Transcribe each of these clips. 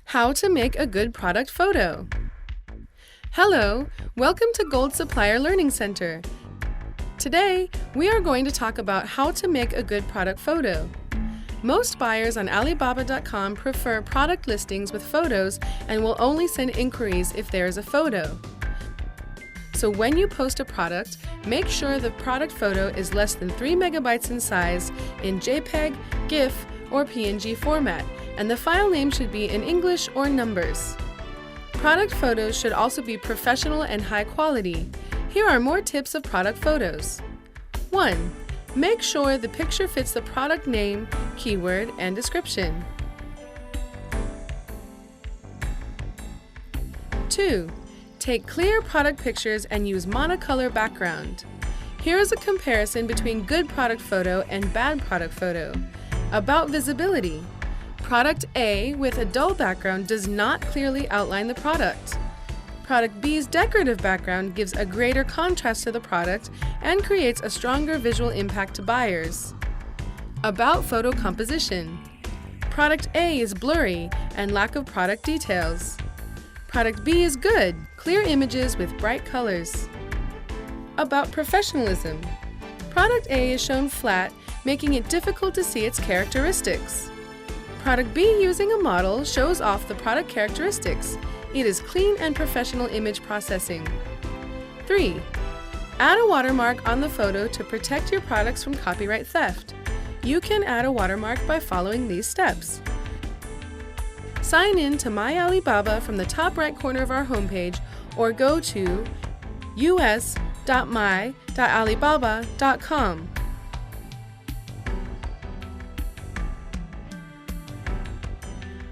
How to make a good product photo. Hello, welcome to Gold Supplier Learning Center. Today, we are going to talk about how to make a good product photo. Most buyers on Alibaba.com prefer product listings with photos and will only send inquiries if there is a photo. So when you post a product, make sure the product photo is less than 3 megabytes in size in JPEG, GIF, or PNG format, and the file name should be in English or numbers. Product photos should also be professional and high quality. Here are more tips of product photos. 1. Make sure the picture fits the product name, keyword, and description. 2. Take clear product pictures and use monocolor background. Here is a comparison between good product photo and bad product photo. About visibility. Product A with a dull background does not clearly outline the product. Product B's decorative background gives a greater contrast to the product and creates a stronger visual impact to buyers. About photo composition. Product A is blurry and lack of product details. Product B is good, clear images with bright colors. About professionalism. Product A is shown flat, making it difficult to see its characteristics. Product B using a model shows off the product characteristics. It is clean and professional image processing. 3. Add a watermark on the photo to protect your products from copyright theft. You can add a watermark by following these steps. Sign in to My Alibaba from the top right corner of our homepage or go to us.my.alibaba.com.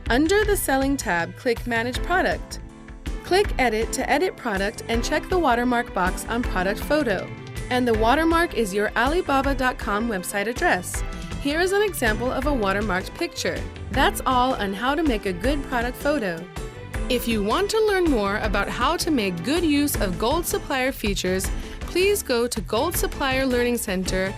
Under the Selling tab, click Manage Product. Click Edit to edit product and check the watermark box on Product Photo. And the watermark is your Alibaba.com website address. Here is an example of a watermarked picture. That's all on how to make a good product photo. If you want to learn more about how to make good use of Gold Supplier features, please go to Gold Supplier Learning Center